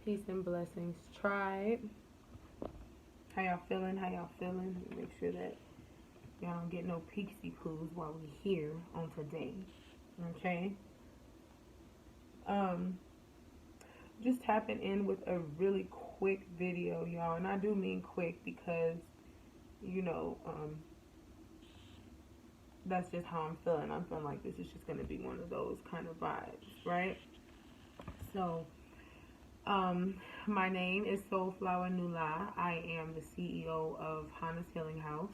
Peace and blessings, tribe. How y'all feeling? How y'all feeling? Make sure that y'all don't get no peaksy poos while we here on today. Okay. Um, just tapping in with a really quick video, y'all, and I do mean quick because you know, that's just how I'm feeling. I'm feeling like this is just gonna be one of those kind of vibes, right? So, Um, my name is Soulflower Nula. I am the CEO of Hana's Healing House.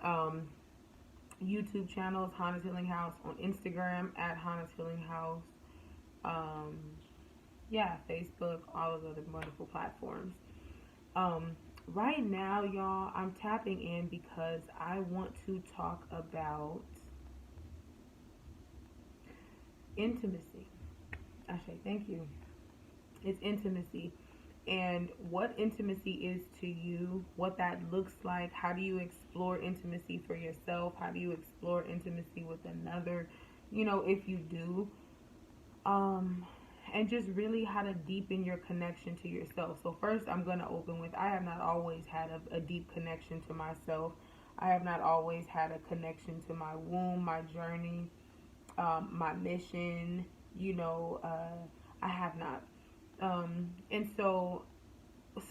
Um, YouTube channel is Hana's Healing House. On Instagram at Hana's Healing House. Um, yeah, Facebook, all of the other wonderful platforms. Um, right now, y'all, I'm tapping in because I want to talk about intimacy. Ashay, thank you. It's intimacy. And what intimacy is to you, what that looks like, how do you explore intimacy for yourself, how do you explore intimacy with another, if you do, um, and just really how to deepen your connection to yourself. So first I'm going to open with, I have not always had a deep connection to myself. I have not always had a connection to my womb, my journey, my mission, I have not. And so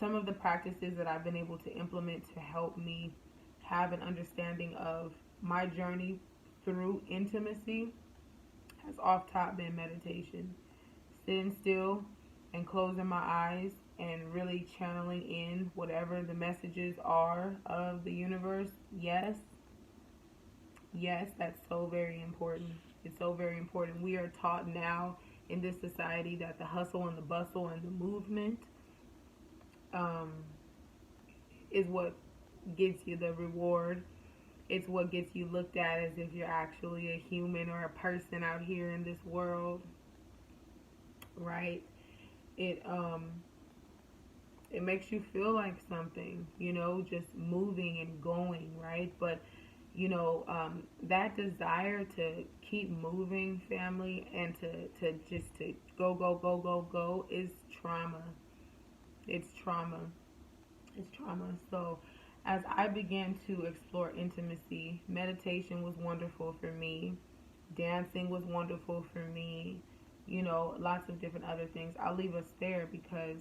some of the practices that I've been able to implement to help me have an understanding of my journey through intimacy has off top been meditation. Sitting still and closing my eyes and really channeling in whatever the messages are of the universe. Yes, yes, that's so very important. It's so very important. We are taught now in this society that the hustle and the bustle and the movement um, is what gets you the reward. It's what gets you looked at as if you're actually a human or a person out here in this world, right? It it makes you feel like something, just moving and going, right? But that desire to keep moving, family, and to just to go go go go go is trauma. It's trauma. It's trauma. So as I began to explore intimacy, meditation was wonderful for me. Dancing was wonderful for me. Lots of different other things. I'll leave us there because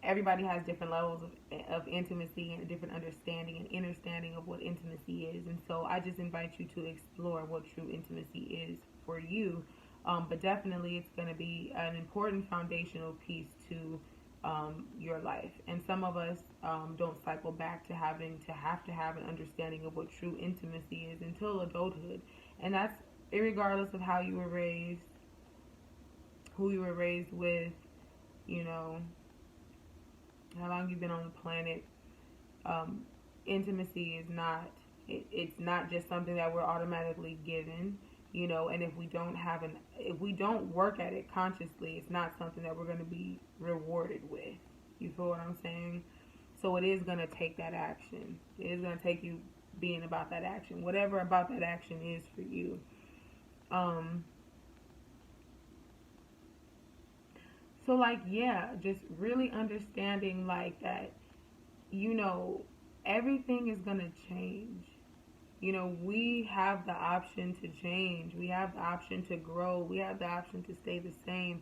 everybody has different levels of intimacy and a different understanding and understanding of what intimacy is. And so I just invite you to explore what true intimacy is for you. But definitely it's going to be an important foundational piece to your life. And some of us don't cycle back to having to have an understanding of what true intimacy is until adulthood. And that's regardless of how you were raised, who you were raised with, you know, how long you've been on the planet. Um, Intimacy is not, it's not just something that we're automatically given, and if we don't work at it consciously, it's not something that we're going to be rewarded with. You feel what I'm saying? So it is going to take that action. It is going to take you being about that action, whatever about that action is for you. So like, yeah, just really understanding like that, you know, everything is going to change. We have the option to change. We have the option to grow. We have the option to stay the same.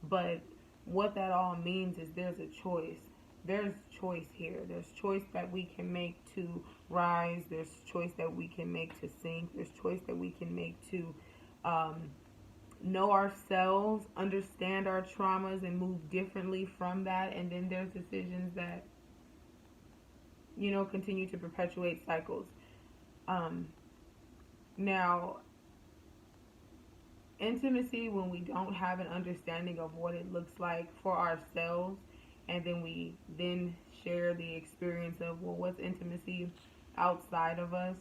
But what that all means is there's a choice. There's choice here. There's choice that we can make to rise. There's choice that we can make to sink. There's choice that we can make to know ourselves, understand our traumas, and move differently from that. And then there's decisions that, continue to perpetuate cycles. Now, intimacy, when we don't have an understanding of what it looks like for ourselves, and then we then share the experience of, well, what's intimacy outside of us,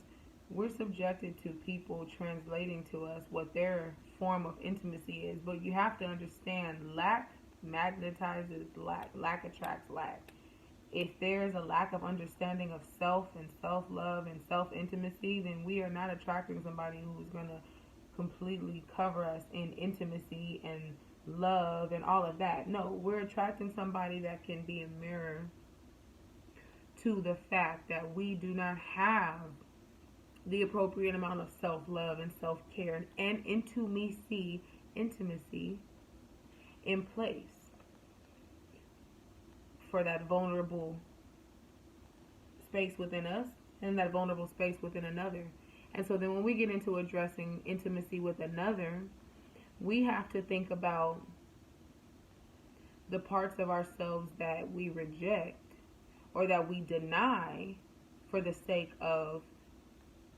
we're subjected to people translating to us what their form of intimacy is. But you have to understand, lack magnetizes lack. Lack attracts lack. If there's a lack of understanding of self and self-love and self-intimacy, then we are not attracting somebody who's going to completely cover us in intimacy and love and all of that. No, we're attracting somebody that can be a mirror to the fact that we do not have the appropriate amount of self-love and self-care and intimacy in place for that vulnerable space within us and that vulnerable space within another. And so then when we get into addressing intimacy with another, we have to think about the parts of ourselves that we reject or that we deny for the sake of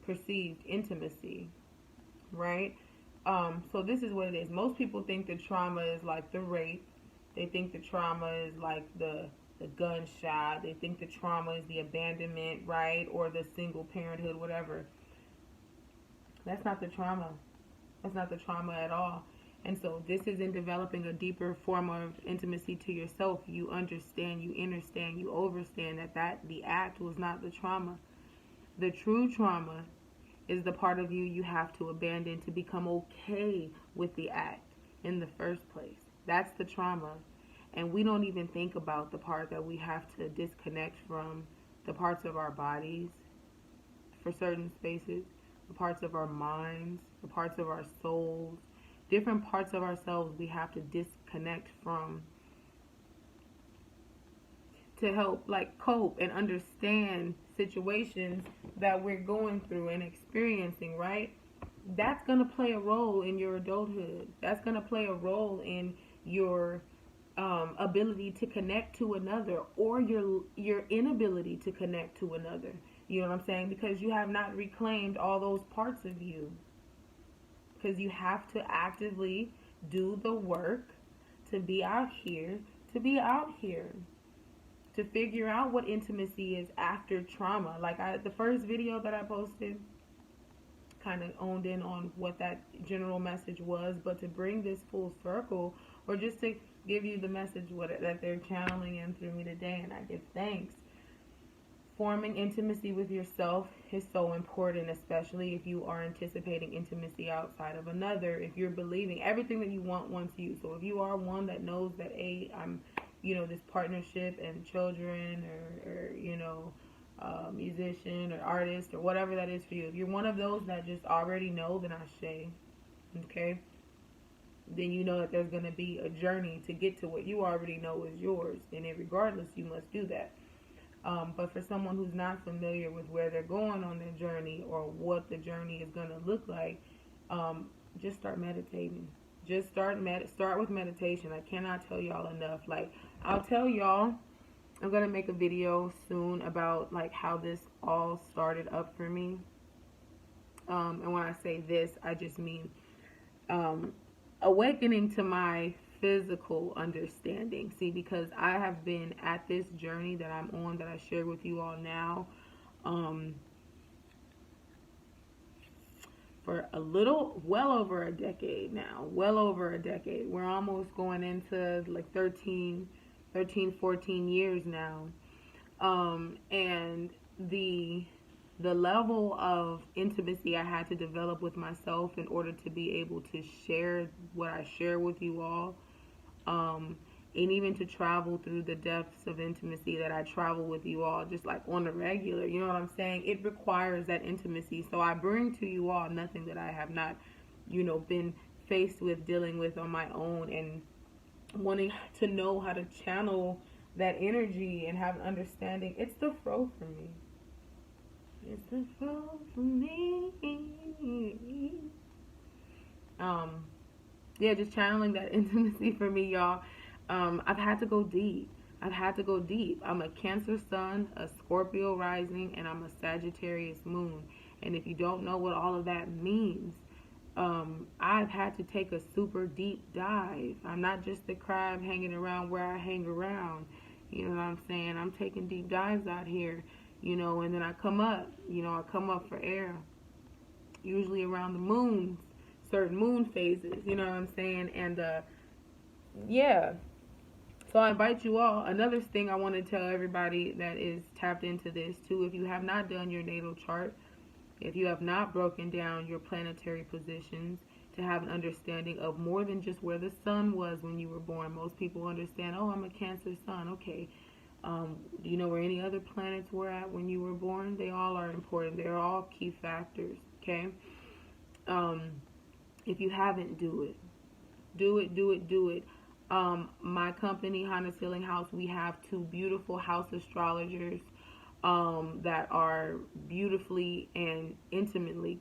perceived intimacy, right? So this is what it is. Most people think the trauma is like the rape. They think the trauma is like the gunshot. They think the trauma is the abandonment, right? Or the single parenthood, whatever. That's not the trauma. That's not the trauma at all. And so this is in developing a deeper form of intimacy to yourself. You understand, you understand, you overstand that the act was not the trauma. The true trauma is the part of you have to abandon to become okay with the act in the first place. That's the trauma. And we don't even think about the part that we have to disconnect from, the parts of our bodies for certain spaces, the parts of our minds, the parts of our souls, different parts of ourselves we have to disconnect from to help like cope and understand situations that we're going through and experiencing, right? That's going to play a role in your adulthood. That's going to play a role in your ability to connect to another, or your inability to connect to another. You know what I'm saying? Because you have not reclaimed all those parts of you. Because you have to actively do the work to be out here, to figure out what intimacy is after trauma. Like the first video that I posted kind of owned in on what that general message was, but to bring this full circle, or just to give you the message that they're channeling in through me today, and I give thanks. Forming intimacy with yourself is so important, especially if you are anticipating intimacy outside of another. If you're believing everything that you want wants you. So if you are one that knows that, I'm, this partnership and children or musician or artist or whatever that is for you. If you're one of those that just already know, then ashe, okay? Then you know that there's going to be a journey to get to what you already know is yours. And regardless, you must do that. But for someone who's not familiar with where they're going on their journey or what the journey is going to look like, just start meditating. Just start with meditation. I cannot tell y'all enough. Like, I'll tell y'all, I'm going to make a video soon about like how this all started up for me. And when I say this, I just mean awakening to my physical understanding. See, because I have been at this journey that I'm on, that I share with you all now, for well over a decade now. We're almost going into like 13, 14 years now. And the level of intimacy I had to develop with myself in order to be able to share what I share with you all, and even to travel through the depths of intimacy that I travel with you all, just like on the regular, you know what I'm saying? It requires that intimacy. So I bring to you all nothing that I have not, been faced with, dealing with on my own, and wanting to know how to channel that energy and have an understanding. It's the flow for me. It's the flow for me. Yeah, just channeling that intimacy for me, y'all. I've had to go deep. I'm a Cancer sun, a Scorpio rising, and I'm a Sagittarius moon. And if you don't know what all of that means, I've had to take a super deep dive. I'm not just the crab hanging around where I hang around. You know what I'm saying? I'm taking deep dives out here, and then I come up, for air. Usually around the moons, certain moon phases, you know what I'm saying? And, yeah. So I invite you all. Another thing I want to tell everybody that is tapped into this too, if you have not done your natal chart, if you have not broken down your planetary positions, to have an understanding of more than just where the sun was when you were born. Most people understand, oh, I'm a Cancer sun. Okay. Do you know where any other planets were at when you were born? They all are important. They're all key factors. Okay. If you haven't, do it. Do it, do it, do it. My company, Hannah's Healing House, we have two beautiful house astrologers that are beautifully and intimately,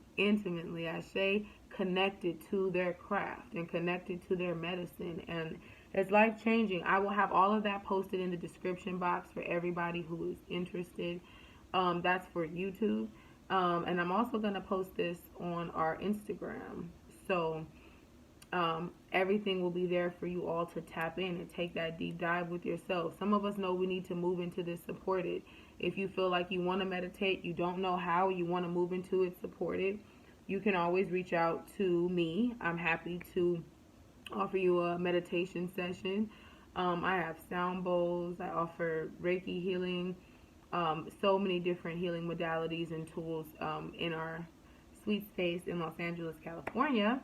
I say, connected to their craft and connected to their medicine. And it's life changing. I will have all of that posted in the description box for everybody who is interested. That's for YouTube. And I'm also going to post this on our Instagram. So everything will be there for you all to tap in and take that deep dive with yourself. Some of us know we need to move into this supported. If you feel like you want to meditate, you don't know how, you want to move into it supported, you can always reach out to me. I'm happy to offer you a meditation session. I have sound bowls. I offer Reiki healing, so many different healing modalities and tools in our sweet space in Los Angeles, California.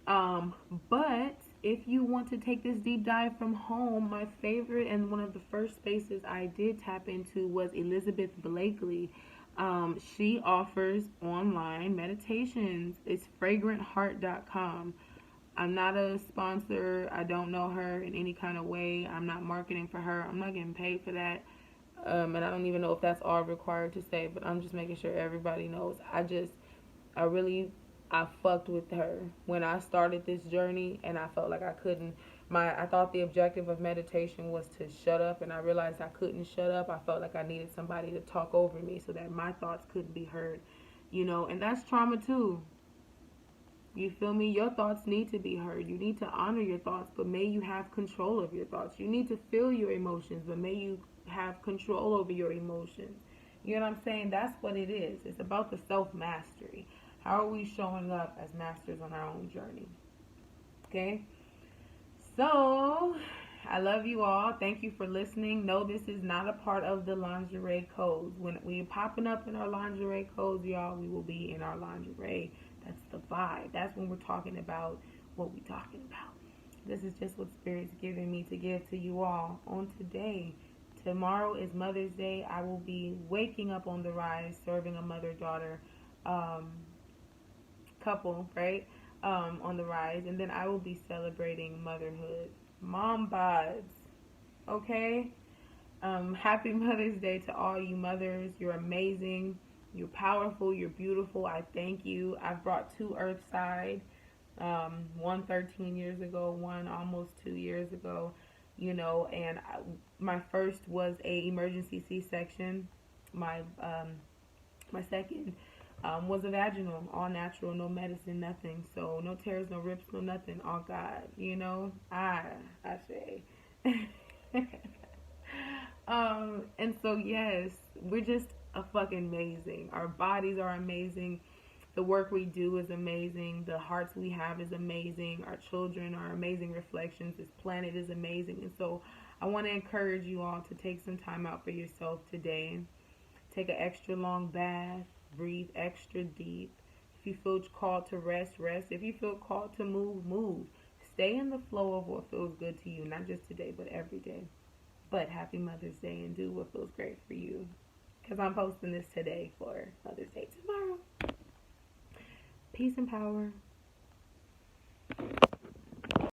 But if you want to take this deep dive from home, my favorite and one of the first spaces I did tap into was Elizabeth Blakely. She offers online meditations. It's fragrantheart.com. I'm not a sponsor. I don't know her in any kind of way. I'm not marketing for her. I'm not getting paid for that. And I don't even know if that's all required to say, but I'm just making sure everybody knows. I fucked with her when I started this journey, and I felt like I couldn't. I thought the objective of meditation was to shut up, and I realized I couldn't shut up. I felt like I needed somebody to talk over me so that my thoughts couldn't be heard, and that's trauma too. You feel me? Your thoughts need to be heard. You need to honor your thoughts, but may you have control of your thoughts. You need to feel your emotions, but may you have control over your emotions. You know what I'm saying? That's what it is. It's about the self-mastery. How are we showing up as masters on our own journey? Okay? So, I love you all. Thank you for listening. No, this is not a part of the lingerie codes. When we're popping up in our lingerie codes, y'all, we will be in our lingerie. That's the vibe. That's when we're talking about what we're talking about. This is just what Spirit's giving me to give to you all on today. Tomorrow is Mother's Day. I will be waking up on the rise, serving a mother-daughter couple, right, on the rise, and then I will be celebrating motherhood. Mom bods, okay? Happy Mother's Day to all you mothers. You're amazing. You're powerful. You're beautiful. I thank you. I've brought two Earthside, one 13 years ago, one almost 2 years ago, and my first was a emergency C-section. My second was a vaginal, all natural, no medicine, nothing. So no tears, no rips, no nothing, all God, I say. And so yes, we're just fucking amazing. Our bodies are amazing. The work we do is amazing. The hearts we have is amazing. Our children are amazing reflections. This planet is amazing. And so I want to encourage you all to take some time out for yourself today. Take an extra long bath. Breathe extra deep. If you feel called to rest, rest. If you feel called to move, move. Stay in the flow of what feels good to you, not just today, but every day. But happy Mother's Day and do what feels great for you. Because I'm posting this today for Mother's Day tomorrow. Peace and power.